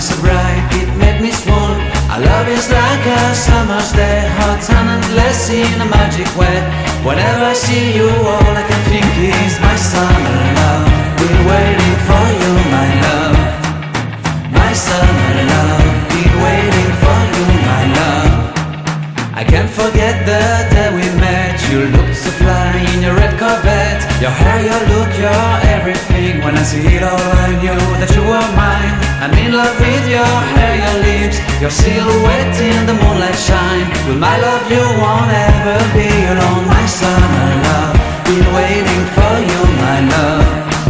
so bright, it made me swoon. Our love is like a summer's day, hot and endless in a magic way. Whenever I see you, all I can think is my summer love. Been waiting for you, my love. My summer love. Been waiting for you, my love. I can't forget the day we met. You looked so fly in your red Corvette. Your hair, your look, your everything. When I see it all, I knew that you were mine. I'm in love with your hair, your lips, your silhouette in the moonlight shine. With my love you won't ever be alone. My summer love, been waiting for you, my love.